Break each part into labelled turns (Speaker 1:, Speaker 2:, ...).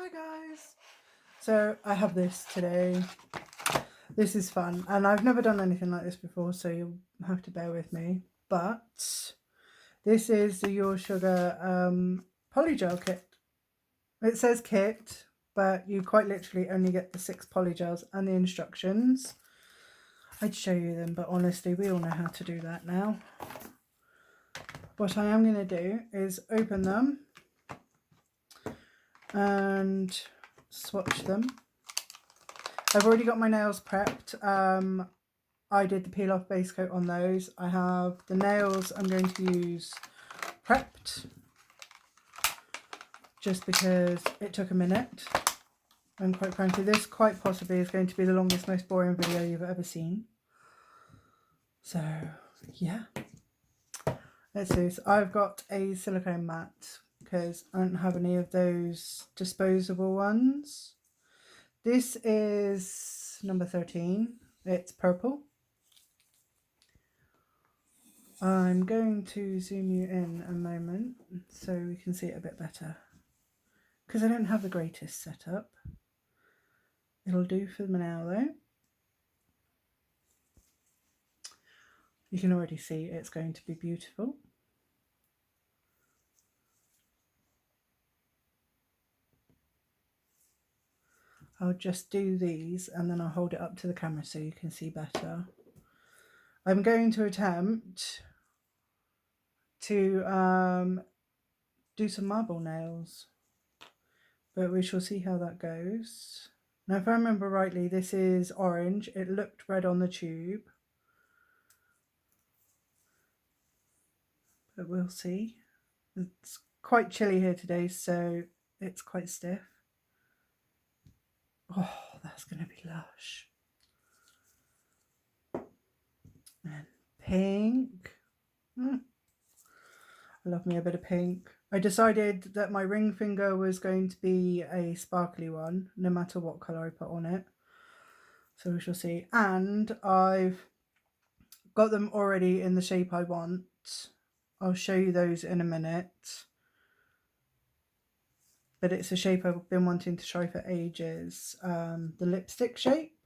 Speaker 1: Hi guys. So I have this today. This is fun and I've never done anything like this before, so you'll have to bear with me. But this is the ursugar polygel kit. It says kit, but you quite literally only get the 6 polygels and the instructions. I'd show you them, but honestly we all know how to do that now. What I am going to do is open them and swatch them. I've already got my nails prepped. I did the peel off base coat on those. I have the nails I'm going to use prepped just because it took a minute, and quite frankly this quite possibly is going to be the longest, most boring video you've ever seen. So yeah, let's see. So I've got a silicone mat because I don't have any of those disposable ones. This is number 13. It's purple. I'm going to zoom you in a moment so we can see it a bit better, because I don't have the greatest setup. It'll do for now though. You can already see it's going to be beautiful. I'll just do these and then I'll hold it up to the camera so you can see better. I'm going to attempt to do some marble nails, but we shall see how that goes. Now if I remember rightly, this is orange. It looked red on the tube, but we'll see. It's quite chilly here today, so it's quite stiff. Oh, that's going to be lush. And pink. I love me a bit of pink. I decided that my ring finger was going to be a sparkly one, no matter what colour I put on it. So we shall see. And I've got them already in the shape I want. I'll show you those in a minute. But it's a shape I've been wanting to try for ages, the lipstick shape.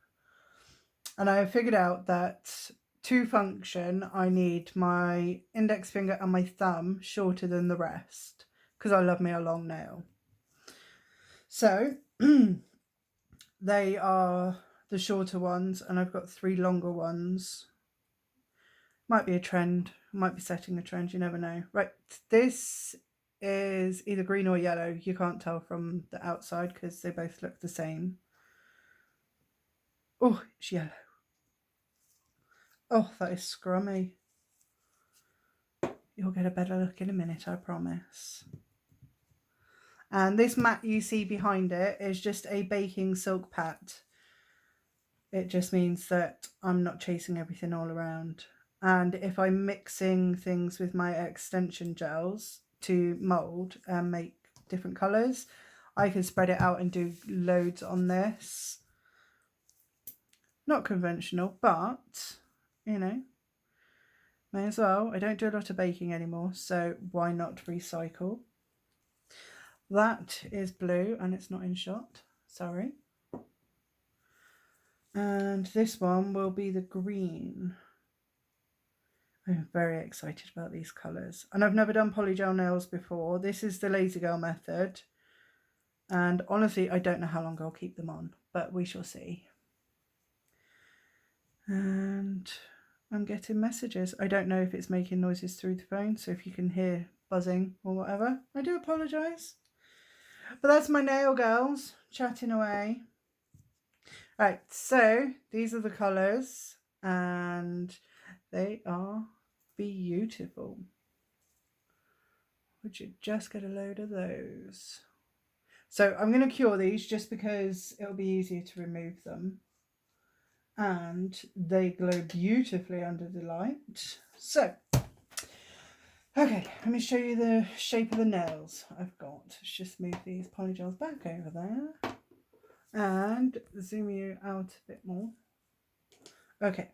Speaker 1: And I have figured out that to function, I need my index finger and my thumb shorter than the rest, because I love me a long nail. So they are the shorter ones, and I've got 3 longer ones. Might be a trend, might be setting a trend, you never know. Right, this is either green or yellow. You can't tell from the outside because they both look the same. Oh, it's yellow. Oh, that is scrummy. You'll get a better look in a minute, I promise. And this mat you see behind it is just a baking silk pad. It just means that I'm not chasing everything all around. And if I'm mixing things with my extension gels to mould and make different colours, I can spread it out and do loads on this. Not conventional, but, you know, may as well. I don't do a lot of baking anymore, so why not recycle? That is blue and it's not in shot, sorry. And this one will be the green. I'm very excited about these colours. And I've never done polygel nails before. This is the Lazy Girl method. And honestly, I don't know how long I'll keep them on, but we shall see. And I'm getting messages. I don't know if it's making noises through the phone, so if you can hear buzzing or whatever, I do apologise. But that's my nail girls chatting away. Right, so these are the colours and they are beautiful. Would you just get a load of those? So I'm going to cure these just because it'll be easier to remove them. And they glow beautifully under the light. So, okay, let me show you the shape of the nails I've got. Let's just move these polygels back over there and zoom you out a bit more. Okay,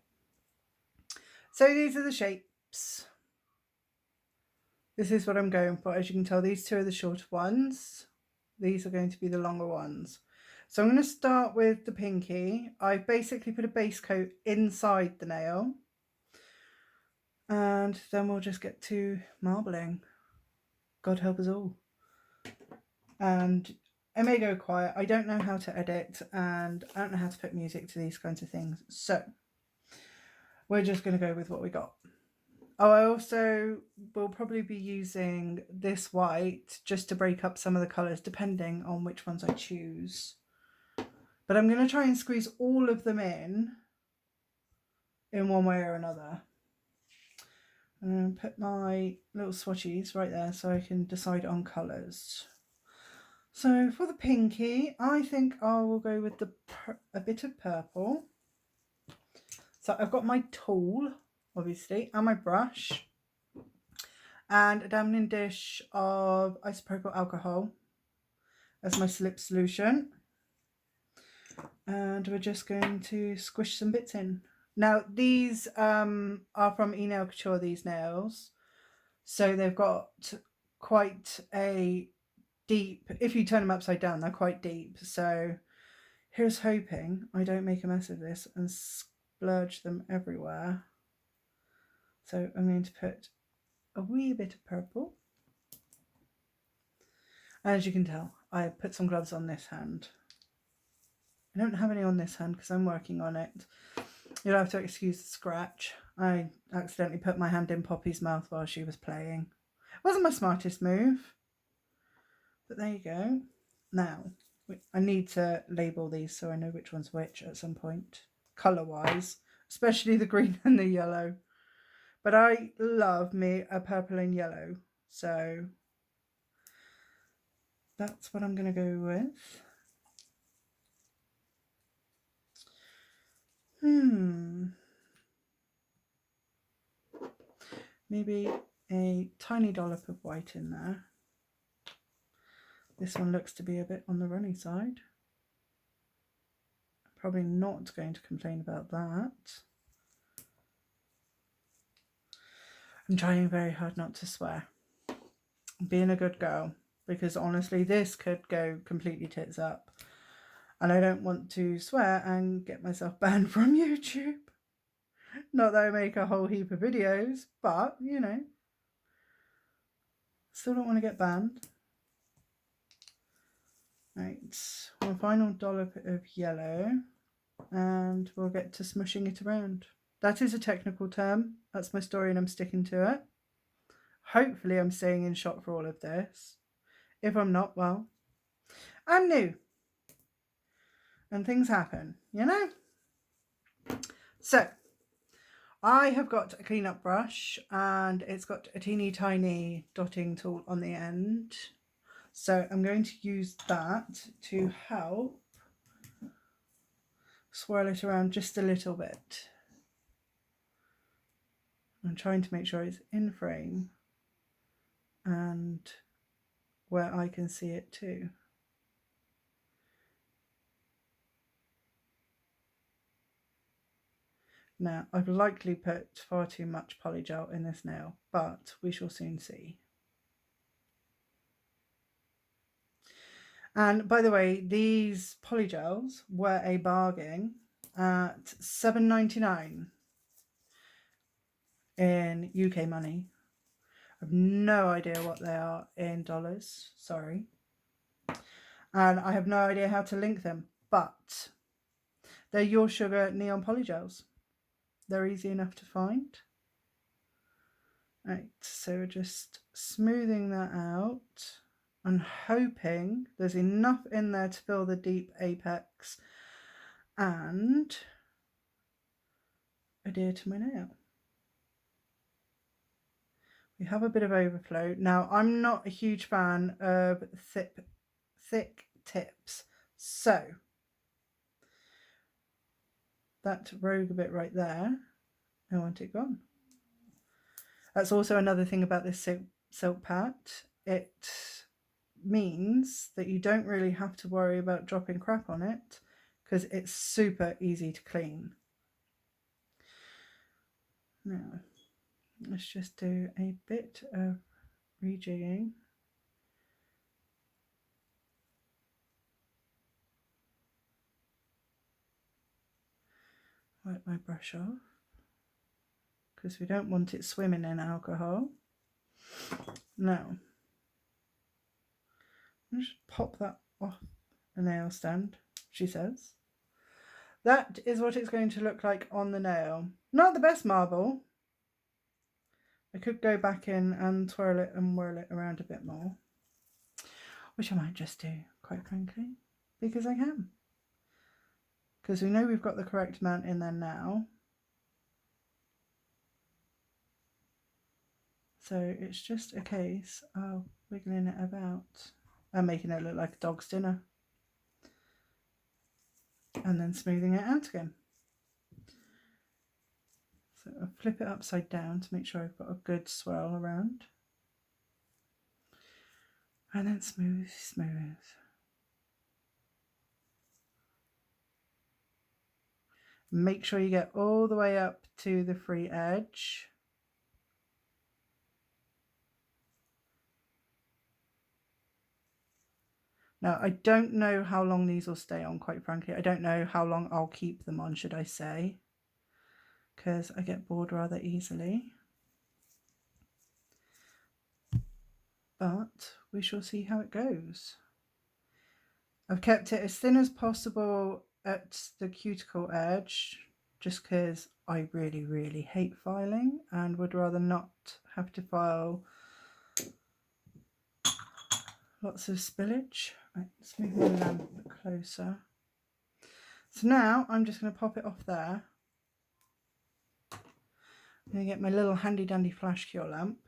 Speaker 1: so these are the shapes. This is what I'm going for. As you can tell, these 2 are the shorter ones. these are going to be the longer ones. So I'm going to start with the pinky. I've basically put a base coat inside the nail. And then we'll just get to marbling. God help us all. And I may go quiet. I don't know how to edit and I don't know how to put music to these kinds of things. So we're just going to go with what we got. Oh, I also will probably be using this white just to break up some of the colours depending on which ones I choose. But I'm going to try and squeeze all of them in one way or another. I'm going to put my little swatches right there so I can decide on colours. So for the pinky, I think I will go with a bit of purple. So I've got my tool, obviously, and my brush, and a dampening dish of isopropyl alcohol as my slip solution. And we're just going to squish some bits in. Now these are from eNail Couture, these nails. So they've got quite a deep, if you turn them upside down, they're quite deep. So here's hoping I don't make a mess of this and splurge them everywhere. So I'm going to put a wee bit of purple. As you can tell, I put some gloves on this hand. I don't have any on this hand because I'm working on it. You'll have to excuse the scratch. I accidentally put my hand in Poppy's mouth while she was playing. It wasn't my smartest move, but there you go. Now, I need to label these so I know which one's which at some point, colour-wise, especially the green and the yellow. But I love me a purple and yellow, so that's what I'm going to go with. Maybe a tiny dollop of white in there. This one looks to be a bit on the runny side. Probably not going to complain about that. I'm trying very hard not to swear. I'm being a good girl, because honestly this could go completely tits up. And I don't want to swear and get myself banned from YouTube. Not that I make a whole heap of videos, but, you know, still don't want to get banned. Right, one final dollop of yellow, and we'll get to smushing it around. That is a technical term. That's my story and I'm sticking to it. Hopefully I'm staying in shot for all of this. If I'm not, well, I'm new. And things happen, you know? So, I have got a cleanup brush and it's got a teeny tiny dotting tool on the end. So I'm going to use that to help swirl it around just a little bit. I'm trying to make sure it's in frame and where I can see it too. Now, I've likely put far too much polygel in this nail, but we shall soon see. And by the way, these polygels were a bargain at $7.99 in UK money. I've no idea what they are in dollars, sorry. And I have no idea how to link them, but they're ursugar neon polygels. They're easy enough to find. Right, so we're just smoothing that out and hoping there's enough in there to fill the deep apex and adhere to my nail. We have a bit of overflow. Now, I'm not a huge fan of thick tips, so that rogue bit right there, I want it gone. That's also another thing about this silk pat. It means that you don't really have to worry about dropping crap on it because it's super easy to clean. Now, let's just do a bit of rejigging. wipe my brush off because we don't want it swimming in alcohol. Now, I'll just pop that off a nail stand, she says. That is what it's going to look like on the nail. Not the best marble. I could go back in and twirl it and whirl it around a bit more, which I might just do, quite frankly, because I can. Because we know we've got the correct amount in there now. So it's just a case of wiggling it about and making it look like a dog's dinner. And then smoothing it out again. So I'll flip it upside down to make sure I've got a good swirl around. And then smooth, smooth. Make sure you get all the way up to the free edge. Now, I don't know how long these will stay on, quite frankly. I don't know how long I'll keep them on, should I say, because I get bored rather easily. But we shall see how it goes. I've kept it as thin as possible at the cuticle edge, just because I really, really hate filing and would rather not have to file lots of spillage. Right, let's move my lamp a bit closer. So now I'm just going to pop it off there. I'm going to get my little handy dandy flash cure lamp.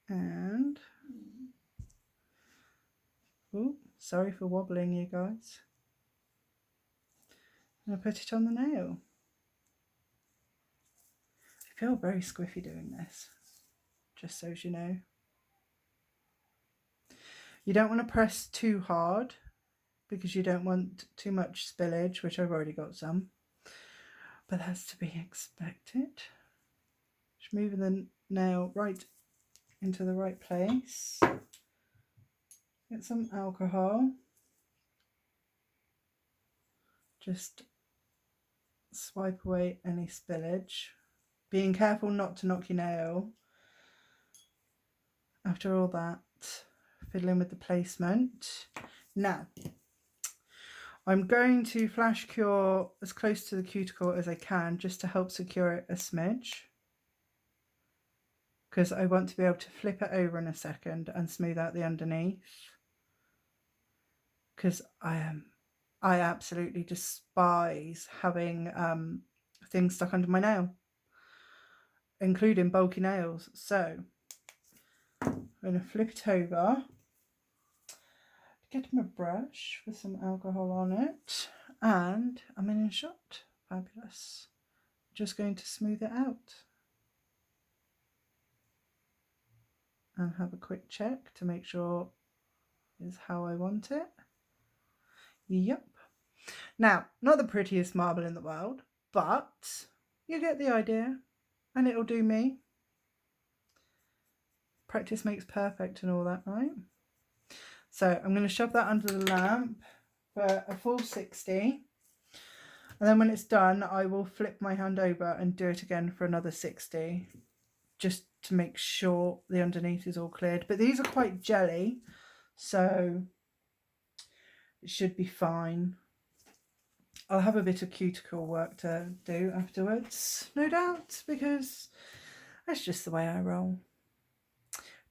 Speaker 1: And, oh, sorry for wobbling you guys. I'm going to put it on the nail. I feel very squiffy doing this, just so as you know. You don't want to press too hard because you don't want too much spillage, which I've already got some, but that's to be expected. Just moving the nail right into the right place. Get some alcohol. Just swipe away any spillage. Being careful not to knock your nail. After all that, fiddling with the placement. Now, I'm going to flash cure as close to the cuticle as I can just to help secure it a smidge, because I want to be able to flip it over in a second and smooth out the underneath, because I absolutely despise having things stuck under my nail, including bulky nails. So I'm going to flip it over, get my brush with some alcohol on it, and I'm in a shot. Fabulous. Just going to smooth it out and have a quick check to make sure is how I want it. Yep. Now, not the prettiest marble in the world, but you get the idea, and it'll do me. Practice makes perfect and all that, right? So I'm going to shove that under the lamp for a full 60. And then when it's done, I will flip my hand over and do it again for another 60, just to make sure the underneath is all cleared. But these are quite jelly, so it should be fine. I'll have a bit of cuticle work to do afterwards, no doubt, because that's just the way I roll.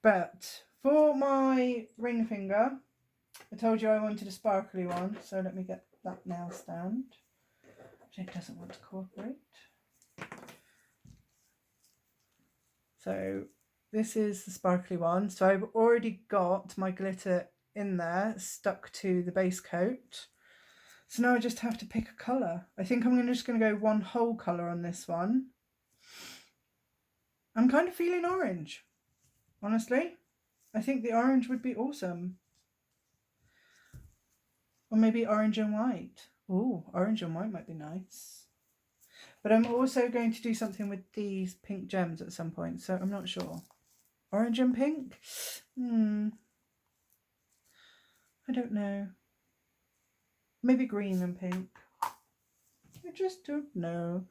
Speaker 1: But for my ring finger, I told you I wanted a sparkly one, so let me get that nail stand. It doesn't want to cooperate. So this is the sparkly one. So I've already got my glitter in there, stuck to the base coat. So now I just have to pick a colour. I think I'm just going to go one whole colour on this one. I'm kind of feeling orange, honestly. I think the orange would be awesome. Or maybe orange and white. Ooh, orange and white might be nice. But I'm also going to do something with these pink gems at some point, so I'm not sure. Orange and pink? I don't know. Maybe green and pink. I just don't know.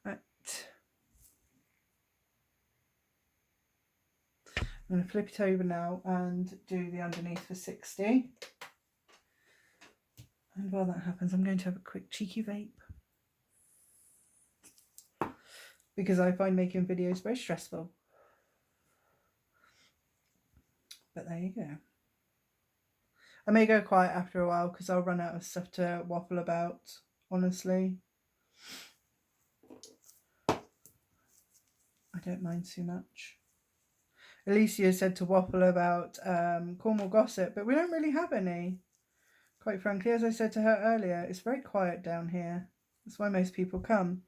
Speaker 1: Right. I'm going to flip it over now and do the underneath for 60. And while that happens, I'm going to have a quick cheeky vape. Because I find making videos very stressful. But there you go. I may go quiet after a while because I'll run out of stuff to waffle about, honestly. I don't mind too much. Alicia said to waffle about Cornwall gossip, but we don't really have any. Quite frankly, as I said to her earlier, it's very quiet down here. That's why most people come.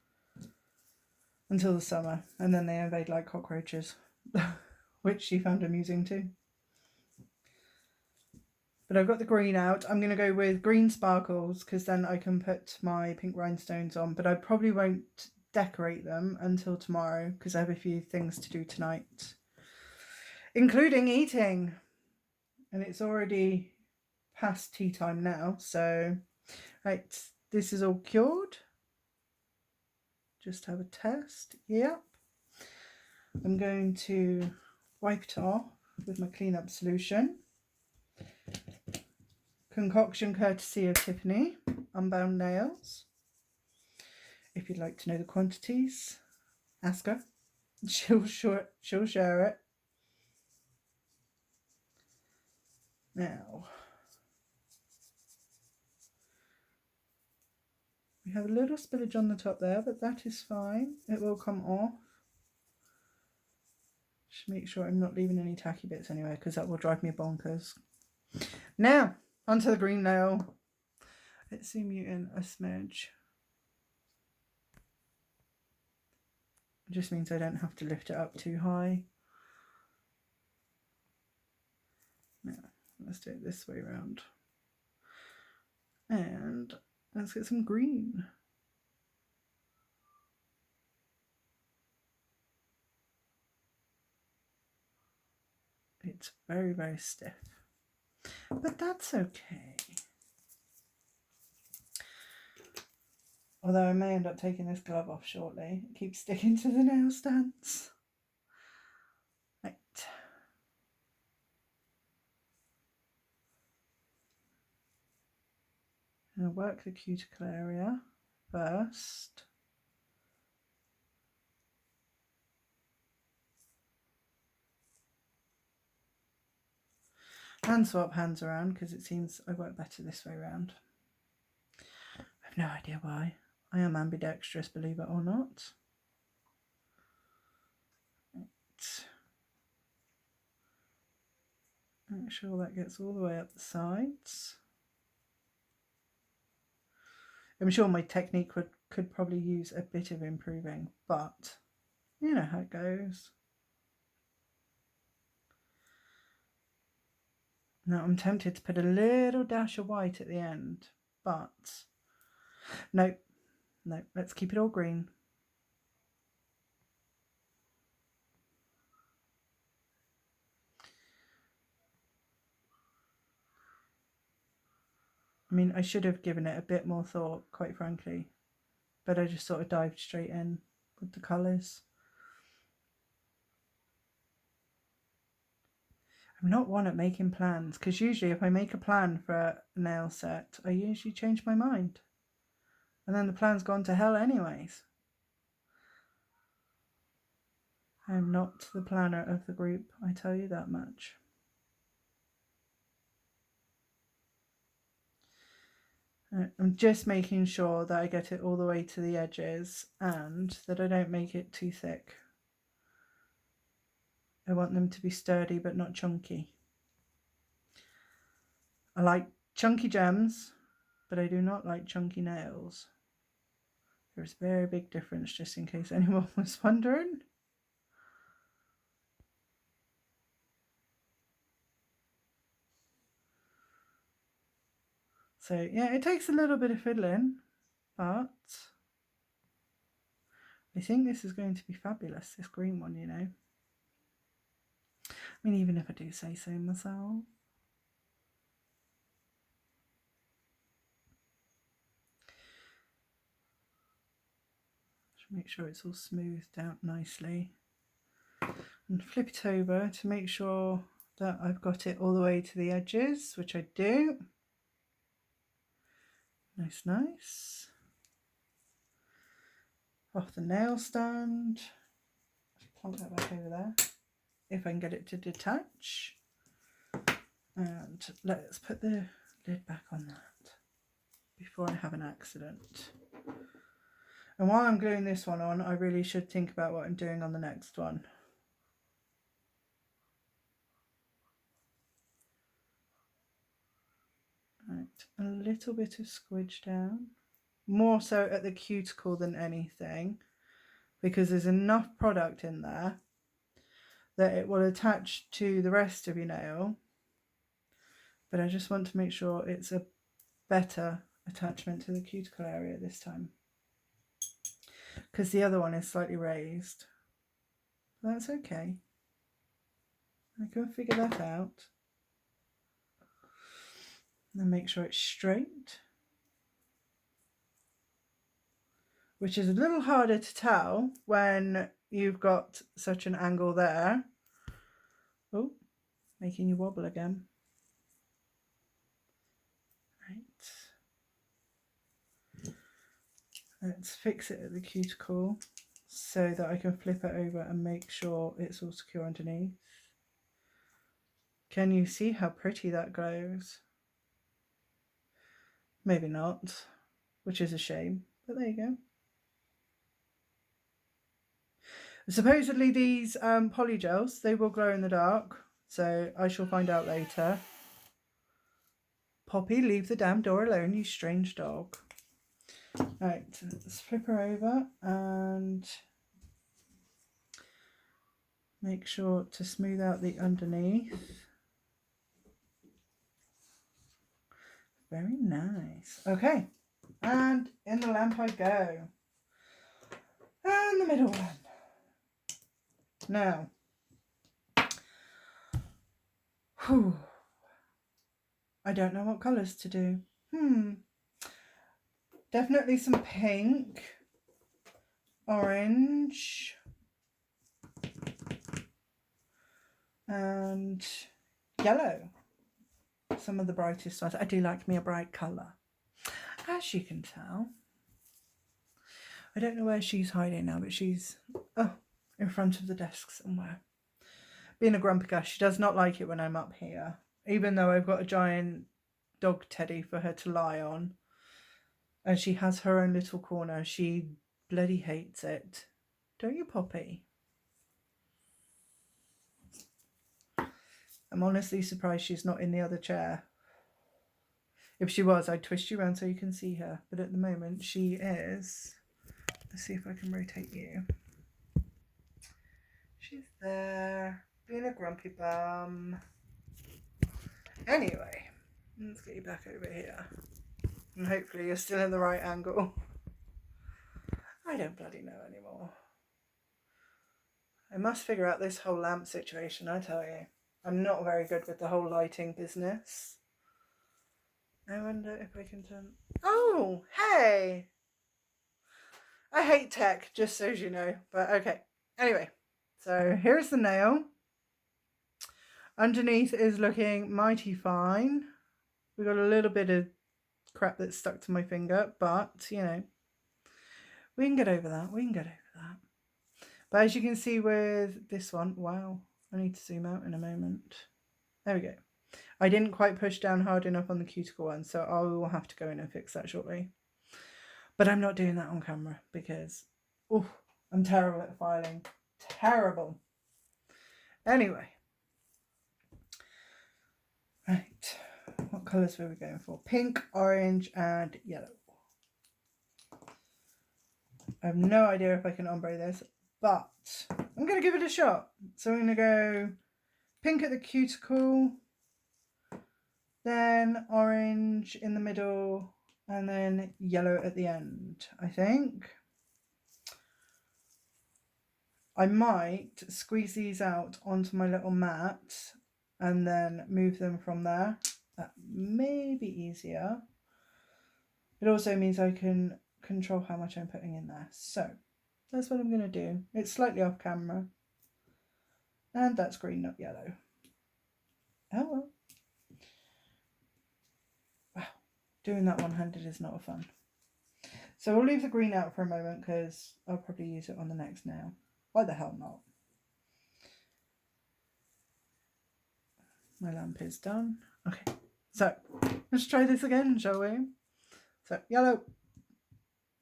Speaker 1: Until the summer, and then they invade like cockroaches, which she found amusing too. But I've got the green out. I'm going to go with green sparkles because then I can put my pink rhinestones on, but I probably won't decorate them until tomorrow because I have a few things to do tonight, including eating. And it's already past tea time now, so right, this is all cured. Just have a test. Yep. I'm going to wipe it off with my cleanup solution. Concoction courtesy of Tiffany, Unbound Nails. If you'd like to know the quantities, ask her. She'll share it. Now, we have a little spillage on the top there, but that is fine. It will come off. Just make sure I'm not leaving any tacky bits anywhere because that will drive me bonkers. Now, onto the green nail. Let's zoom you in a smidge. It just means I don't have to lift it up too high. Now, let's do it this way around. And let's get some green. It's very, very stiff, but that's okay. Although I may end up taking this glove off shortly. It keeps sticking to the nail stands. Right. I'm going to work the cuticle area first. And swap hands around because it seems I work better this way around. I have no idea why. I am ambidextrous, believe it or not. Right. Make sure that gets all the way up the sides. I'm sure my technique could probably use a bit of improving, but you know how it goes. Now I'm tempted to put a little dash of white at the end, but no, let's keep it all green. I mean, I should have given it a bit more thought, quite frankly, but I just sort of dived straight in with the colours. I'm not one at making plans, because usually if I make a plan for a nail set, I usually change my mind. And then the plan's gone to hell anyways. I'm not the planner of the group, I tell you that much. I'm just making sure that I get it all the way to the edges and that I don't make it too thick. I want them to be sturdy but not chunky. I like chunky gems, but I do not like chunky nails. There's a very big difference, just in case anyone was wondering. So yeah, it takes a little bit of fiddling, but I think this is going to be fabulous, this green one, you know. I mean, even if I do say so myself. make sure it's all smoothed out nicely. And flip it over to make sure that I've got it all the way to the edges, which I do. Nice, nice. Off the nail stand. Plonk that back over there, if I can get it to detach. And let's put the lid back on that before I have an accident. And while I'm gluing this one on, I really should think about what I'm doing on the next one. Right, a little bit of squidge down, more so at the cuticle than anything, because there's enough product in there that it will attach to the rest of your nail, but I just want to make sure it's a better attachment to the cuticle area this time, because the other one is slightly raised. That's okay, I can figure that out. And make sure it's straight, which is a little harder to tell when you've got such an angle there. Oh, making you wobble again. Right. Let's fix it at the cuticle so that I can flip it over and make sure it's all secure underneath. Can you see how pretty that glows? Maybe not, which is a shame, but there you go. Supposedly these polygels, they will glow in the dark, so I shall find out later. Poppy, leave the damn door alone, you strange dog. Right, let's flip her over and make sure to smooth out the underneath. Very nice. Okay, and in the lamp I go. And the middle one. Now, I don't know what colours to do. Definitely some pink, orange, and yellow. Some of the brightest ones. I do like me a bright colour, as you can tell. I don't know where she's hiding now, but she's in front of the desk somewhere. Being a grumpy girl, she does not like it when I'm up here, even though I've got a giant dog teddy for her to lie on. And she has her own little corner. She bloody hates it. Don't you, Poppy? I'm honestly surprised she's not in the other chair. If she was, I'd twist you around so you can see her. But at the moment, she is. Let's see if I can rotate you. She's there, being a grumpy bum. Anyway, let's get you back over here. And hopefully you're still in the right angle. I don't bloody know anymore. I must figure out this whole lamp situation, I tell you. I'm not very good with the whole lighting business. I wonder if I can turn... Oh, hey! I hate tech, just so you know. But okay. Anyway, so here's the nail. Underneath is looking mighty fine. We've got a little bit of crap that's stuck to my finger, but, you know, we can get over that. We can get over that. But as you can see with this one, wow, I need to zoom out in a moment. There we go. I didn't quite push down hard enough on the cuticle one, so I will have to go in and fix that shortly. But I'm not doing that on camera because, I'm terrible at filing. Terrible. Anyway. Right. What colours were we going for? Pink, orange, and yellow. I have no idea if I can ombre this, but I'm going to give it a shot. So I'm going to go pink at the cuticle, then orange in the middle, and then yellow at the end, I think. I might squeeze these out onto my little mat and then move them from there. That may be easier. It also means I can control how much I'm putting in there. So That's what I'm going to do. It's slightly off camera. And that's green, not yellow. Oh well. Wow. Doing that one-handed is not fun. So we'll leave the green out for a moment because I'll probably use it on the next nail. Why the hell not? My lamp is done. Okay, so let's try this again, shall we? So yellow.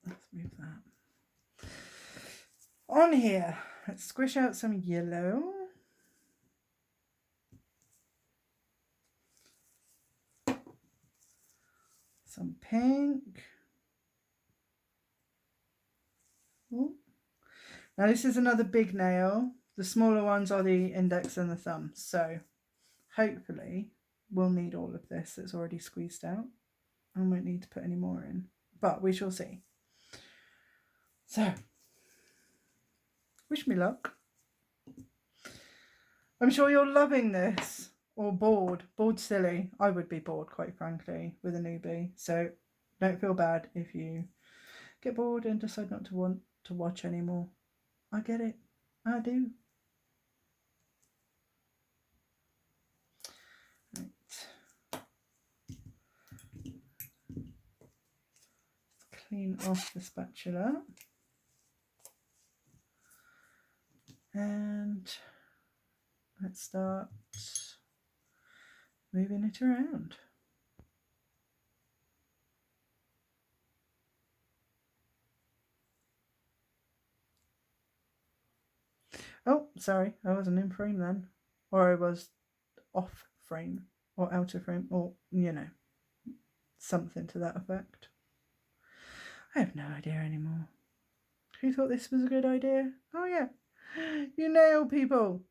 Speaker 1: Let's move that. On here, let's squish out some yellow. Some pink. Ooh. Now this is another big nail. The smaller ones are the index and the thumb. So hopefully we'll need all of this that's already squeezed out. I won't need to put any more in, but we shall see. So, wish me luck. I'm sure you're loving this, or bored. Bored silly. I would be bored, quite frankly, with a newbie. So don't feel bad if you get bored and decide not to want to watch anymore. I get it. I do. Right. Clean off the spatula. And let's start moving it around. Oh, sorry, I wasn't in frame then. Or I was off frame or out of frame or, you know, something to that effect. I have no idea anymore. Who thought this was a good idea? Oh yeah, you nail people.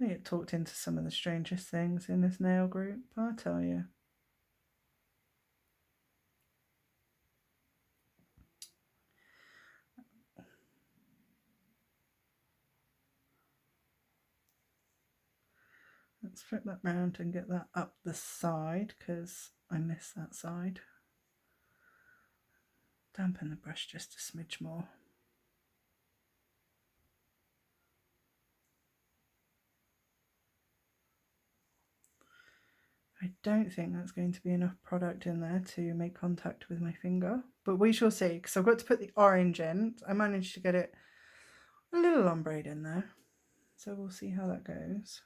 Speaker 1: I get talked into some of the strangest things in this nail group, I tell you. Let's flip that round and get that up the side because I missed that side. Dampen the brush just a smidge more. I don't think that's going to be enough product in there to make contact with my finger, but we shall see because I've got to put the orange in. I managed to get it a little ombre in there, so we'll see how that goes.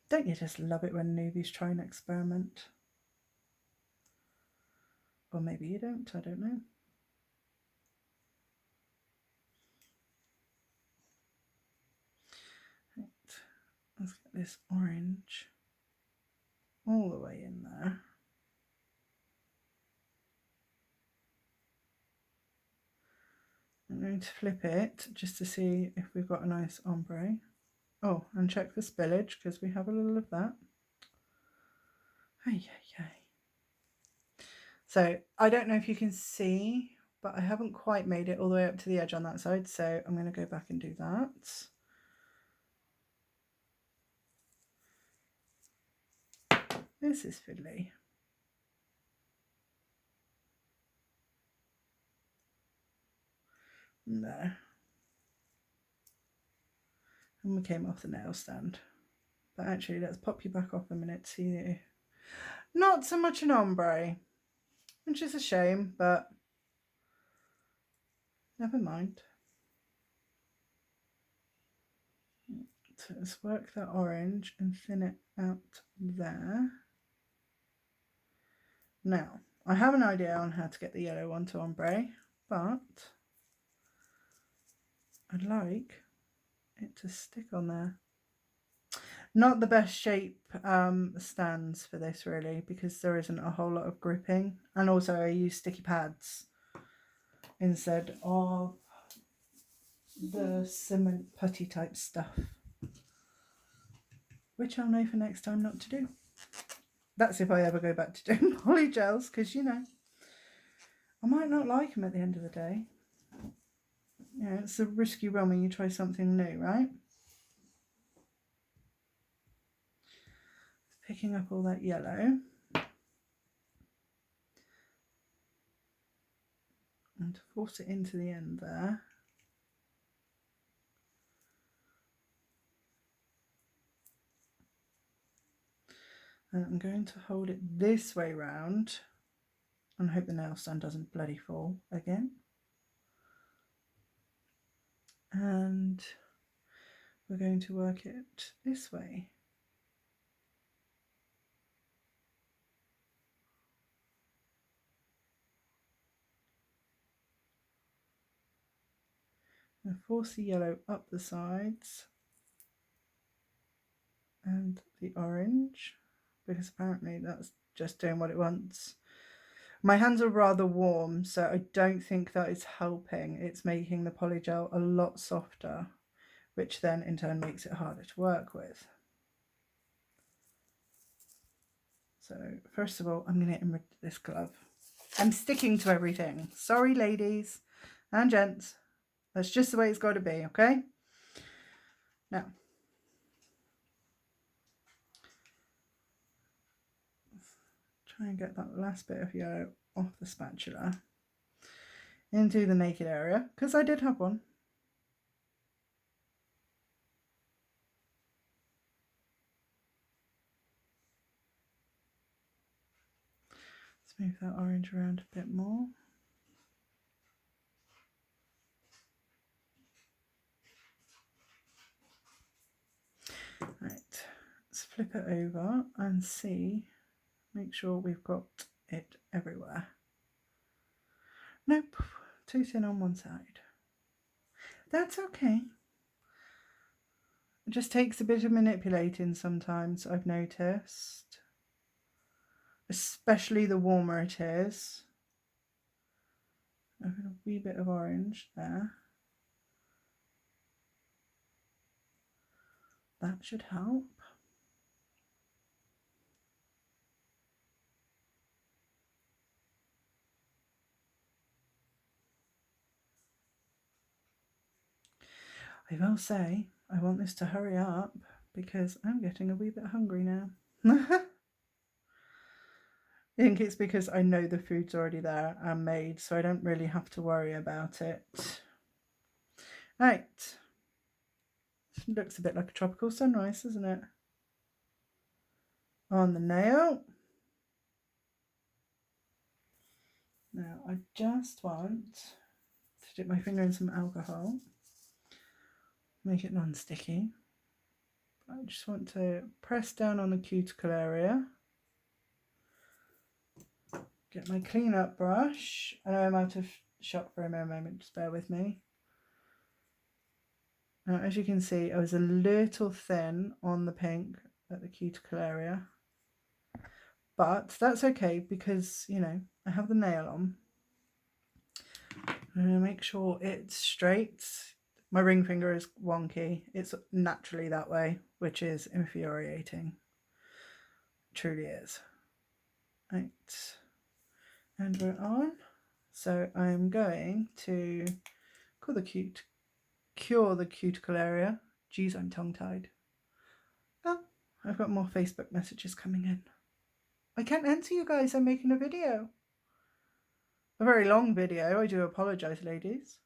Speaker 1: Don't you just love it when newbies try and experiment? Or maybe you don't, I don't know. Right. Let's get this orange all the way in there. I'm going to flip it just to see if we've got a nice ombre. Oh, and check for spillage because we have a little of that. Ay, ay, ay. So I don't know if you can see, but I haven't quite made it all the way up to the edge on that side. So I'm going to go back and do that. This is fiddly. There. And we came off the nail stand. But actually, let's pop you back off a minute to see. Not so much an ombre, which is a shame, but never mind. So let's work that orange and thin it out there. Now, I have an idea on how to get the yellow onto ombre, but I'd like it to stick on there. Not the best shape stands for this really, because there isn't a whole lot of gripping, and also I use sticky pads instead of the cement putty type stuff, which I'll know for next time not to do. That's if I ever go back to doing poly gels, because you know I might not like them at the end of the day. Yeah, it's a risky run when you try something new, right? picking up all that yellow and to force it into the end there. And I'm going to hold it this way round and hope the nail stand doesn't bloody fall again. And we're going to work it this way. And force the yellow up the sides and the orange, because apparently that's just doing what it wants. My hands are rather warm, so I don't think that is helping. It's making the polygel a lot softer, which then in turn makes it harder to work with. So first of all, I'm going to get rid of this glove. I'm sticking to everything. Sorry, ladies and gents. That's just the way it's got to be, okay? Now, try and get that last bit of yellow off the spatula into the naked area, because I did have one. Let's move that orange around a bit more. Right, let's flip it over and see, make sure we've got it everywhere. Nope, too thin on one side. That's okay. It just takes a bit of manipulating sometimes, I've noticed. Especially the warmer it is. I've got a wee bit of orange there. That should help. I will say, I want this to hurry up because I'm getting a wee bit hungry now. I think it's because I know the food's already there and made, so I don't really have to worry about it. Right. This looks a bit like a tropical sunrise, doesn't it? On the nail. Now I just want to dip my finger in some alcohol, make it non-sticky. I just want to press down on the cuticle area. Get my clean up brush. I know I'm out of shot for a moment, just bear with me. Now as you can see, I was a little thin on the pink at the cuticle area. But that's okay because, you know, I have the nail on. I'm going to make sure it's straight. My ring finger is wonky. It's naturally that way, which is infuriating. It truly is. Right. And we're on. So I'm going to cure the cuticle area. Geez, I'm tongue-tied. Oh, I've got more Facebook messages coming in. I can't answer you guys, I'm making a video. A very long video, I do apologise, ladies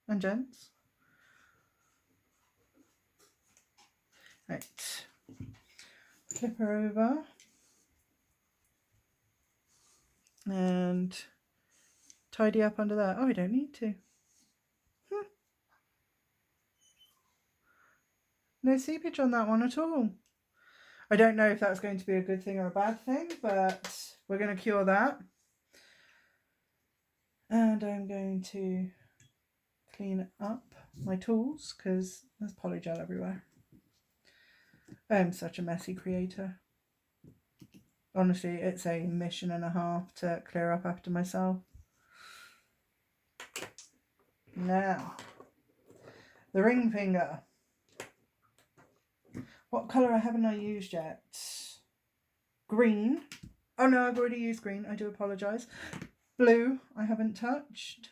Speaker 1: and gents. Right, flip her over and tidy up under there. Oh, I don't need to. No seepage on that one at all. I don't know if that's going to be a good thing or a bad thing, but we're going to cure that. And I'm going to clean up my tools because there's polygel everywhere. I'm such a messy creator. Honestly, it's a mission and a half to clear up after myself. Now, the ring finger. What colour haven't I used yet? Green. Oh no, I've already used green. I do apologise. Blue, I haven't touched.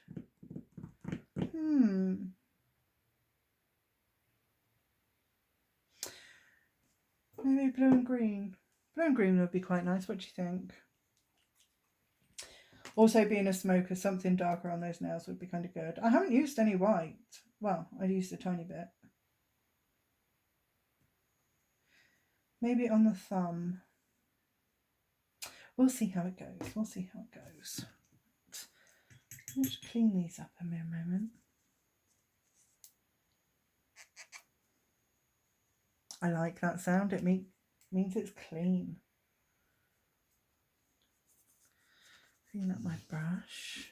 Speaker 1: Maybe blue and green. Blue and green would be quite nice. What do you think? Also, being a smoker, something darker on those nails would be kind of good. I haven't used any white. Well, I used a tiny bit. Maybe on the thumb. We'll see how it goes. We'll see how it goes. Let's just clean these up a mere moment. I like that sound. It means it's clean. Clean up my brush.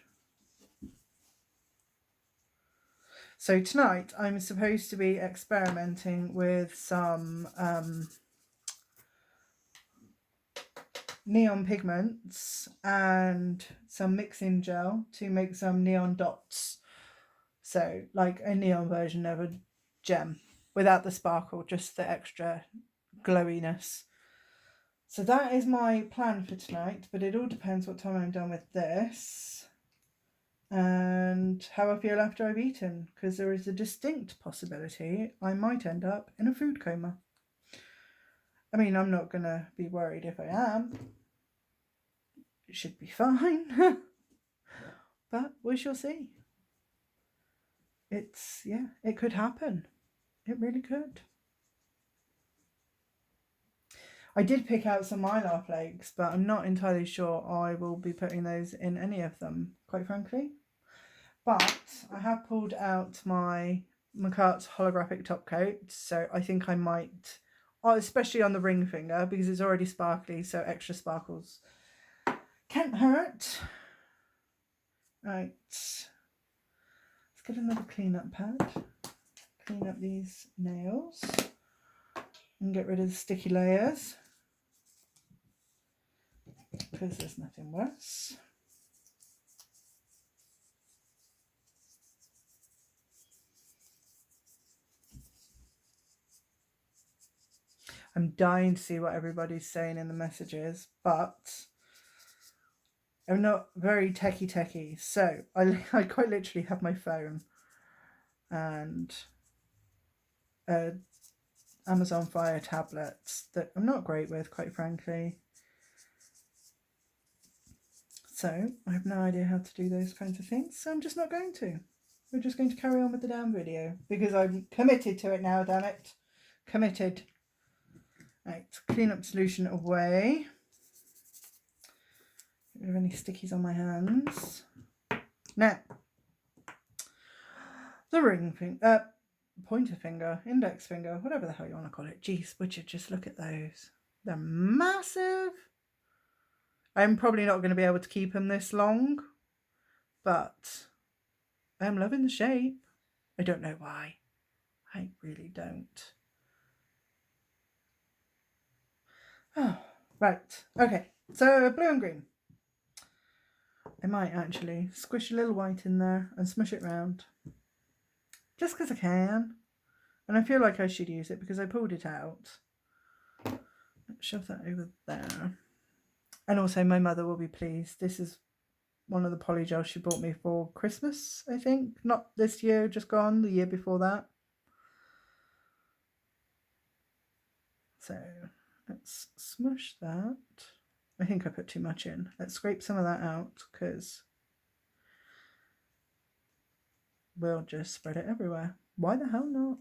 Speaker 1: So tonight I'm supposed to be experimenting with some neon pigments and some mixing gel to make some neon dots. So like a neon version of a gem without the sparkle, just the extra glowiness. So that is my plan for tonight, but it all depends what time I'm done with this and how I feel after I've eaten, because there is a distinct possibility I might end up in a food coma. I mean, I'm not going to be worried if I am. It should be fine. But we shall see. It could happen. It really could. I did pick out some mylar flakes, but I'm not entirely sure I will be putting those in any of them, quite frankly. But I have pulled out my McCart's holographic top coat, so I think I might, especially on the ring finger, because it's already sparkly, so extra sparkles can't hurt. Right, let's get another clean-up pad, clean up these nails and get rid of the sticky layers, because there's nothing worse. I'm dying to see what everybody's saying in the messages, but I'm not very techie, so I quite literally have my phone and Amazon Fire tablets that I'm not great with, quite frankly. So I have no idea how to do those kinds of things, so I'm just not going to. We're just going to carry on with the damn video because I'm committed to it now, damn it. Committed. Right, clean up solution away. Get rid of any stickies on my hands. Now, the ring finger, pointer finger, index finger, whatever the hell you want to call it. Geez, would you just look at those? They're massive. I'm probably not going to be able to keep them this long, but I'm loving the shape. I don't know why. I really don't. Oh, right. Okay. So blue and green. I might actually squish a little white in there and smush it round. Just because I can. And I feel like I should use it because I pulled it out. Let's shove that over there. And also my mother will be pleased. This is one of the polygels she bought me for Christmas, I think. Not this year, just gone, the year before that. So let's smush that. I think I put too much in. Let's scrape some of that out because we'll just spread it everywhere. Why the hell not?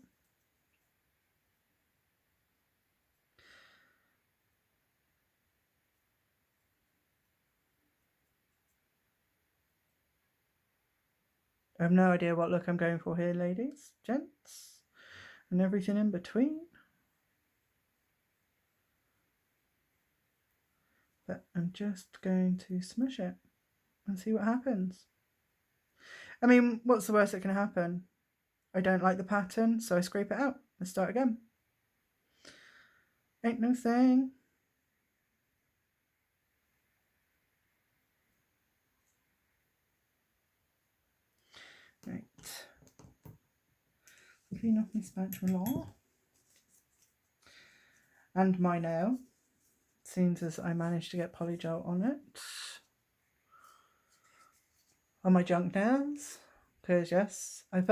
Speaker 1: I have no idea what look I'm going for here, ladies, gents, and everything in between. But I'm just going to smush it and see what happens. I mean, what's the worst that can happen? I don't like the pattern, so I scrape it out and start again. Ain't no thing. Right. Clean off my spatula. And my nail, as soon as I managed to get polygel on it. On my junk nails, because yes, I felt